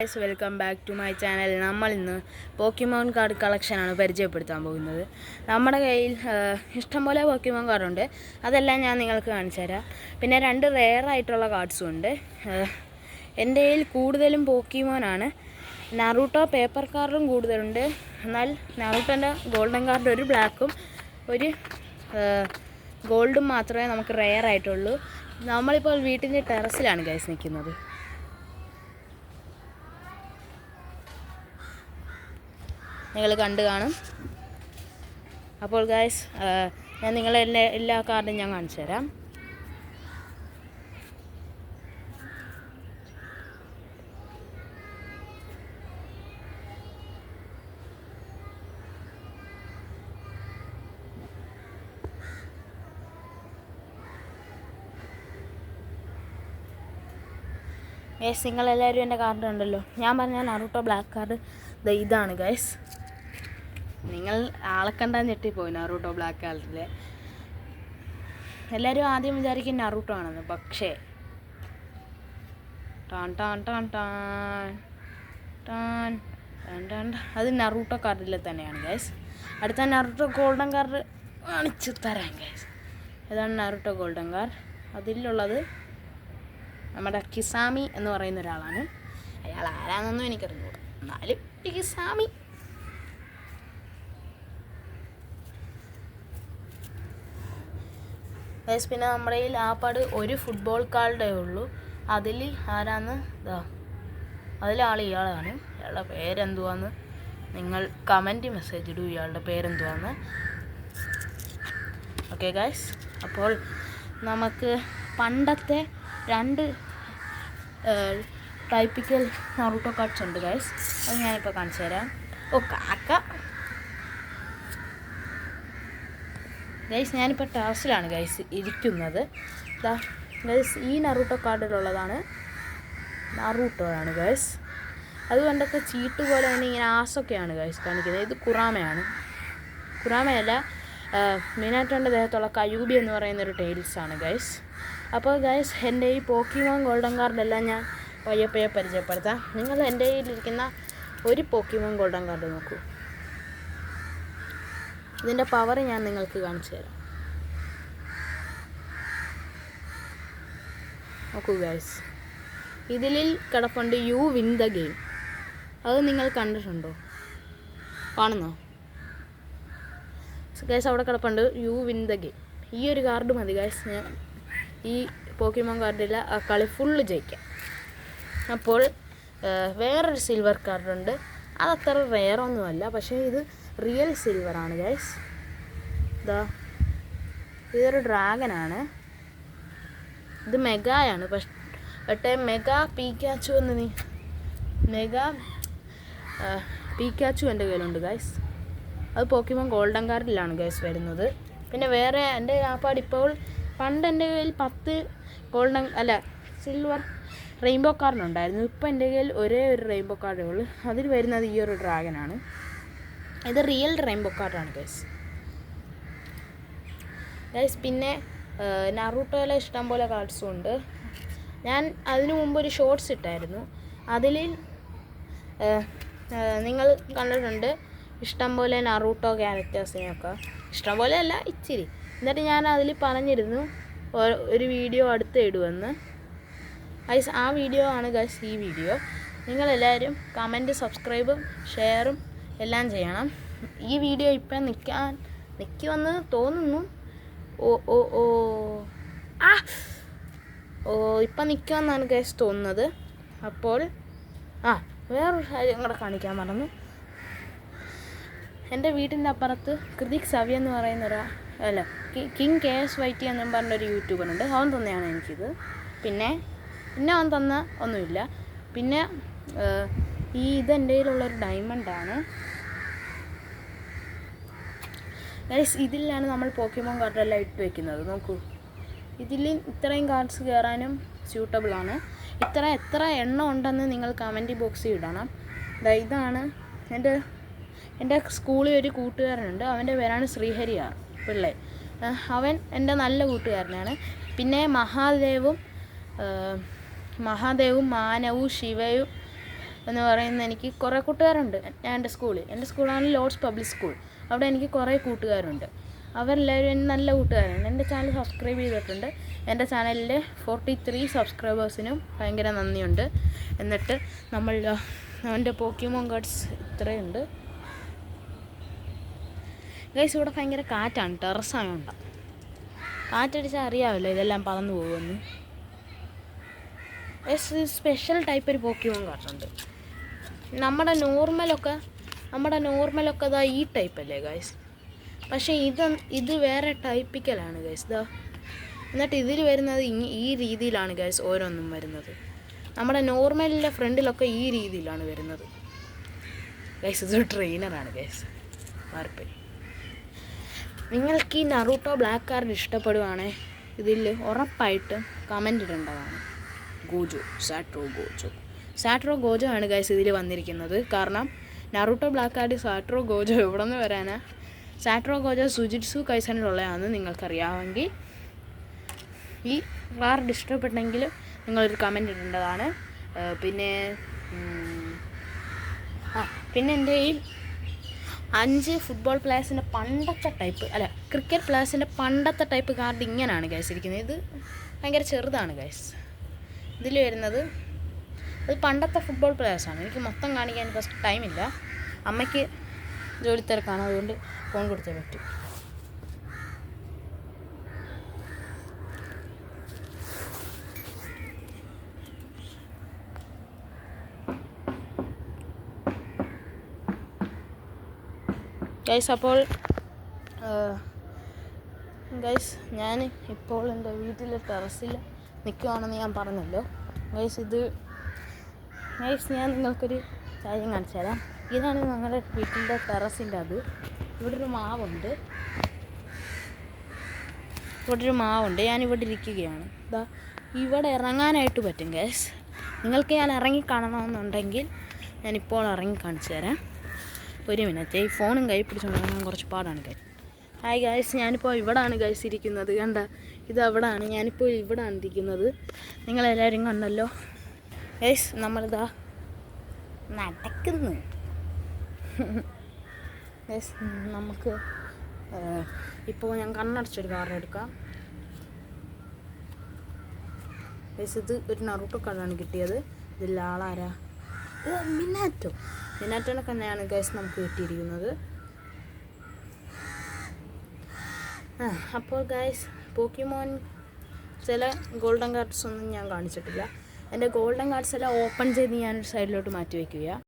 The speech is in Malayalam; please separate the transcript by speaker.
Speaker 1: Guys, welcome back to my channel. നമ്മൾ ഇന്ന് പോക്കിമോൺ കാർഡ് കളക്ഷനാണ് പരിചയപ്പെടുത്താൻ പോകുന്നത്. നമ്മുടെ കയ്യിൽ ഇഷ്ടംപോലെ പോക്കിമോൺ കാർഡുണ്ട്. അതെല്ലാം ഞാൻ നിങ്ങൾക്ക് കാണിച്ചു തരാം. പിന്നെ രണ്ട് റെയർ ആയിട്ടുള്ള കാർഡ്സും ഉണ്ട്. എൻ്റെ കയ്യിൽ കൂടുതലും പോക്കിമോനാണ്. നറൂട്ടോ പേപ്പർ കാർഡും കൂടുതലുണ്ട്. എന്നാൽ നറൂട്ടോൻ്റെ ഗോൾഡൻ കാർഡ് ഒരു ബ്ലാക്കും ഒരു ഗോൾഡും മാത്രമേ നമുക്ക് റെയർ ആയിട്ടുള്ളൂ. നമ്മളിപ്പോൾ വീട്ടിൻ്റെ ടെറസിലാണ് ഗൈസ് നിൽക്കുന്നത്. നിങ്ങൾ കണ്ടു കാണും. അപ്പോൾ ഗൈസ്, ഞാൻ നിങ്ങളെ എല്ലാ കാർഡും ഞാൻ കാണിച്ചു തരാം. ഗൈസ്, നിങ്ങളെല്ലാവരും എൻ്റെ കാർഡ് കണ്ടല്ലോ. ഞാൻ പറഞ്ഞ നറൂട്ടോ ബ്ലാക്ക് കാർഡ് ഇതാണ് ഗൈസ്. നിങ്ങൾ ആളെ കണ്ടാൽ ഞെട്ടിപ്പോയി. നറൂട്ടോ ബ്ലാക്ക് കാർഡിലെ എല്ലാവരും ആദ്യം വിചാരിക്കും നറൂട്ടോ ആണെന്ന്. പക്ഷേ tan tan tan tan tan tan tan അത് നറൂട്ടോ കാർഡിലെ തന്നെയാണ് ഗൈസ്. അടുത്ത നറൂട്ടോ ഗോൾഡൻ കാർഡ് കാണിച്ചു തരാം ഗൈസ്. ഇതാണ് നറൂട്ടോ ഗോൾഡൻ കാർഡ്. അതിലുള്ളത് നമ്മുടെ കിസാമി എന്ന് പറയുന്ന ഒരാളാണ്. അയാൾ ആരാണെന്നൊന്നും എനിക്കറിഞ്ഞൂടാ, എന്നാലും കിസാമി. ഗൈസ്, പിന്നെ നമ്മുടെ കയ്യിൽ ആപ്പാട് ഒരു ഫുട്ബോൾ കാർഡേ ഉള്ളൂ. അതിൽ ആരാന്ന് അതിലാൾ ഇയാളാണ്. ഇയാളുടെ പേരെന്തുവാന്ന് നിങ്ങൾ കമൻറ്റ് മെസ്സേജ് ഇടൂ, ഇയാളുടെ പേരെന്തുവാന്ന്. ഓക്കെ ഗൈസ്, അപ്പോൾ നമുക്ക് പണ്ടത്തെ രണ്ട് ടൈപ്പിക്കൽ നറൂട്ടോ കാർഡ്സ് ഉണ്ട് ഗൈസ്. അത് ഞാനിപ്പോൾ കാണിച്ചു തരാം. കാക്ക ഗൈസ്, ഞാനിപ്പോൾ ടെറസിലാണ് ഗൈസ് ഇരിക്കുന്നത്. ഗൈസ്, ഈ നറൂട്ടോ കാർഡിലുള്ളതാണ് നറൂട്ടോ ആണ് ഗൈസ്. അത് കണ്ടൊക്കെ ചീട്ട് പോലെ തന്നെ ഇങ്ങനെ ആസൊക്കെയാണ് ഗൈസ് കാണിക്കുന്നത്. ഇത് കുറാമയാണ്. കുറാമയല്ല, മിനാറ്റോൻ്റെ ദേഹത്തുള്ള കയൂബി എന്ന് പറയുന്നൊരു ടൈൽസാണ് ഗൈസ്. അപ്പോൾ ഗൈസ്, എൻ്റെ ഈ പോക്കിമോൺ ഗോൾഡൻ കാർഡെല്ലാം ഞാൻ പയ്യെ പരിചയപ്പെടുത്താം. നിങ്ങൾ എൻ്റെ കയ്യിലിരിക്കുന്ന ഒരു പോക്കിമോൺ ഗോൾഡൻ കാർഡ് നോക്കൂ. ഇതിൻ്റെ പവർ ഞാൻ നിങ്ങൾക്ക് കാണിച്ചു തരാം. നോക്കൂ ഗൈസ്, ഇതിൽ കിടപ്പുണ്ട് യു വിൻ ദ ഗെയിം. അത് നിങ്ങൾ കണ്ടിട്ടുണ്ടോ? കാണുന്നോ ഗൈസ്? അവിടെ കിടപ്പുണ്ട് യു വിൻ ദ ഗെയിം. ഈ ഒരു കാർഡ് മതി ഗൈസ് ഞാൻ ഈ പോക്കിമോൺ കാർഡിൽ ആ കളി ഫുള്ള് ജയിക്കാം. അപ്പോൾ വേറൊരു സിൽവർ കാർഡുണ്ട്. അതത്ര റെയറൊന്നുമല്ല, പക്ഷേ ഇത് റിയൽ സിൽവറാണ് ഗൈസ്. ഇതൊരു ഡ്രാഗനാണ്. ഇത് മെഗായാണ്. പക്ഷേ മെഗാ പീക്കാച്ചു എന്ന് മെഗാ പീക്കാച്ചു എൻ്റെ കയ്യിലുണ്ട് ഗൈസ്. അത് പോക്കിമോൺ ഗോൾഡൻ കാർഡിലാണ് ഗൈസ് വരുന്നത്. പിന്നെ വേറെ എൻ്റെ ആപ്പാട് ഇപ്പോൾ പണ്ട് എൻ്റെ കയ്യിൽ 10 ഗോൾഡൻ സിൽവർ റെയിൻബോ കാർഡുണ്ടായിരുന്നു. ഇപ്പോൾ എൻ്റെ കയ്യിൽ ഒരേ ഒരു റെയിൻബോ കാർഡേ ഉള്ളൂ. അതിൽ വരുന്നത് ഈ ഒരു ഡ്രാഗനാണ്. ഇത് റിയൽ റെയിൻബോ കാർഡാണ് ഗൈസ്. പിന്നെ നറൂട്ടോയിലെ ഇഷ്ടംപോലെ കാർഡ്സും ഉണ്ട്. ഞാൻ അതിനു മുമ്പ് ഒരു ഷോർട്സ് ഇട്ടായിരുന്നു. അതിൽ നിങ്ങൾ കണ്ടിട്ടുണ്ട് ഇഷ്ടംപോലെ നറൂട്ടോ ക്യാരക്ടേഴ്സിനെയൊക്കെ. ഇഷ്ടംപോലെ അല്ല, ഇച്ചിരി. എന്നിട്ട് ഞാൻ അതിൽ പറഞ്ഞിരുന്നു ഒരു വീഡിയോ അടുത്ത് ഇടുമെന്ന്. ഗൈസ്, ആ വീഡിയോ ആണ് ഗൈസ് ഈ വീഡിയോ. നിങ്ങളെല്ലാവരും കമൻറ്റ്, സബ്സ്ക്രൈബും ഷെയറും എല്ലാം ചെയ്യണം. ഈ വീഡിയോ ഇപ്പം നിൽക്കുമെന്ന് തോന്നുന്നു. ഇപ്പം നിൽക്കുമെന്നാണ് ഗൈസ് തോന്നുന്നത്. അപ്പോൾ വേറൊരു കാര്യം കൂടെ കാണിക്കാൻ മറന്നു. എൻ്റെ വീട്ടിൻ്റെ അപ്പുറത്ത് കൃതിക് സവ്യ എന്ന് പറയുന്ന കിങ് KSYT എന്നും പറഞ്ഞൊരു യൂട്യൂബറുണ്ട്. അവൻ തന്നെയാണ് എനിക്കിത്. പിന്നെ അവൻ തന്ന ഒന്നുമില്ല. പിന്നെ ഇതെൻ്റെ കയ്യിലുള്ളൊരു ഡയമണ്ടാണ് ഗൈസ്. ഇതിലാണ് നമ്മൾ പോക്കിമോൺ കാർഡെല്ലാം ഇട്ട് വയ്ക്കുന്നത്. നോക്കൂ, ഇതിൽ ഇത്രയും കാർഡ്സ് കയറാനും സ്യൂട്ടബിളാണ്. എത്ര എണ്ണം ഉണ്ടെന്ന് നിങ്ങൾ കമൻറ്റ് ബോക്സിൽ ഇടണം. ഇതാണ് എൻ്റെ സ്കൂളിൽ ഒരു കൂട്ടുകാരനുണ്ട്. അവൻ്റെ പേരാണ് ശ്രീഹരി പിള്ളേ. അവൻ എൻ്റെ നല്ല കൂട്ടുകാരനാണ്. പിന്നെ മഹാദേവും മാനവും ശിവയും എന്ന് പറയുന്ന എനിക്ക് കുറേ കൂട്ടുകാരുണ്ട്. എൻ്റെ സ്കൂളാണ് ലോർഡ്സ് പബ്ലിക് സ്കൂൾ. അവിടെ എനിക്ക് കുറേ കൂട്ടുകാരുണ്ട്. അവരെല്ലാവരും എൻ്റെ നല്ല കൂട്ടുകാരാണ്. എൻ്റെ ചാനൽ സബ്സ്ക്രൈബ് ചെയ്തിട്ടുണ്ട്. എൻ്റെ ചാനലിൽ 43 സബ്സ്ക്രൈബേഴ്സിനും ഭയങ്കര നന്ദിയുണ്ട്. എന്നിട്ട് എൻ്റെ പോക്കിമോൻ കാർഡ്സ് ഇത്രയുണ്ട് ഗൈസ്. ഇവിടെ ഭയങ്കര കാറ്റാണ്, ടെറസായോണ്ട. കാറ്റടിച്ചാൽ അറിയാമല്ലോ ഇതെല്ലാം പറന്നു പോകുമെന്ന്. സ്പെഷ്യൽ ടൈപ്പ് ഒരു പോക്കിമോൻ കാർഡുണ്ട്. നമ്മുടെ നോർമലൊക്കെ ഇതാ ഈ ടൈപ്പല്ലേ ഗൈസ്. പക്ഷേ ഇത് വേറെ ടൈപ്പിക്കലാണ് ഗൈസ്. ഇതാ എന്നിട്ട് ഇതിൽ വരുന്നത് ഈ രീതിയിലാണ് ഗൈസ് ഓരോന്നും വരുന്നത്. നമ്മുടെ നോർമലിൻ്റെ ഫ്രണ്ടിലൊക്കെ ഈ രീതിയിലാണ് വരുന്നത് ഗൈസ്. ഇതൊരു ട്രെയിനറാണ് ഗൈസ്. മാറിപ്പോയി. നിങ്ങൾക്ക് ഈ നറൂട്ടോ ബ്ലാക്ക് കാർഡ് ഇഷ്ടപ്പെടുവാണെങ്കിൽ ഇതിൽ ഉറപ്പായിട്ടും കമൻ്റ് ഇടേണ്ടതാണ്. സാട്രോ ഗോജോ ആണ് ഗൈസ് ഇതിൽ വന്നിരിക്കുന്നത്. കാരണം നറൂട്ടോ ബ്ലാക്ക് കാർഡ് സാട്രോ ഗോജോ എവിടെ നിന്ന് വരാനാ? സാട്രോ ഗോജോ സുജിറ്റ്സു കൈസണിലുള്ളതാണെന്ന് നിങ്ങൾക്കറിയാമെങ്കിൽ ഈ കാർഡ് ഇഷ്ടപ്പെട്ടെങ്കിൽ നിങ്ങളൊരു കമൻ്റ് ഇടേണ്ടതാണ്. പിന്നെ എൻ്റെ ഈ 5 ഫുട്ബോൾ പ്ലേയേഴ്സിൻ്റെ ക്രിക്കറ്റ് പ്ലേയേഴ്സിൻ്റെ പണ്ടത്തെ ടൈപ്പ് കാർഡ് ഇങ്ങനെയാണ് ഗൈസ് ഇരിക്കുന്നത്. ഇത് ഭയങ്കര ചെറുതാണ് ഗൈസ്. ഇതിൽ വരുന്നത് അത് പണ്ടത്തെ ഫുട്ബോൾ പ്ലേയേഴ്സാണ്. എനിക്ക് മൊത്തം കാണിക്കാൻ ഫസ്റ്റ് ടൈമില്ല. അമ്മയ്ക്ക് ജോലി തിരക്കാണ്, അതുകൊണ്ട് ഫോൺ കൊടുത്തേ പറ്റും. ഗൈസ് അപ്പോൾ ഞാൻ ഇപ്പോൾ എൻ്റെ വീട്ടിലെ ടെറസിൽ നിൽക്കുവാണെന്ന് ഞാൻ പറഞ്ഞല്ലോ ഗൈസ്. ഞാൻ നിങ്ങൾക്കൊരു കാര്യം കാണിച്ചു തരാം. ഇതാണ് ഞങ്ങളുടെ വീട്ടിൻ്റെ ടെറസിൻ്റെ ഇവിടെ ഒരു മാവുണ്ട്. ഞാനിവിടെ ഇരിക്കുകയാണ്. ഇവിടെ ഇറങ്ങാനായിട്ട് പറ്റും ഗൈസ്. നിങ്ങൾക്ക് ഞാൻ ഇറങ്ങി കാണണമെന്നുണ്ടെങ്കിൽ ഞാനിപ്പോൾ ഇറങ്ങി കാണിച്ചു തരാം. ഒരു മിനിറ്റ്. ഈ ഫോണും കൈ പിടിച്ചുകൊണ്ടിരിക്കാൻ കുറച്ച് പാടാണ് ഗൈസ്. ഹായ് ഗൈസ്, ഞാനിപ്പോൾ ഇവിടാണ് ഗൈസ് ഇരിക്കുന്നത്. കണ്ട, ഇത് അവിടാണ്. ഞാനിപ്പോൾ ഇവിടാണ് ഇരിക്കുന്നത്. നിങ്ങളെല്ലാവരും കണ്ടല്ലോ ഗൈസ്. നമ്മളിതാ നടക്കുന്നു ഗൈസ്. നമുക്ക് ഇപ്പോൾ ഞാൻ കണ്ണടച്ചൊരു കാർഡ് എടുക്കാം ഗൈസ്. ഇത് ഒരു നറൂട്ടോ കാർഡാണ് കിട്ടിയത്. ഇതിൽ ആളാരാ? മിനാറ്റോനെ തന്നെയാണ് ഗൈസ് നമുക്ക് കിട്ടിയിരിക്കുന്നത്. അപ്പോൾ ഗൈസ്, പോക്കിമോൻ ചില ഗോൾഡൻ കാർഡ്സ് ഒന്നും ഞാൻ കാണിച്ചിട്ടില്ല. എൻ്റെ ഗോൾഡൻ കാർഡ്സ് എല്ലാം ഓപ്പൺ ചെയ്ത് ഞാനൊരു സൈഡിലോട്ട് മാറ്റി വയ്ക്കുക.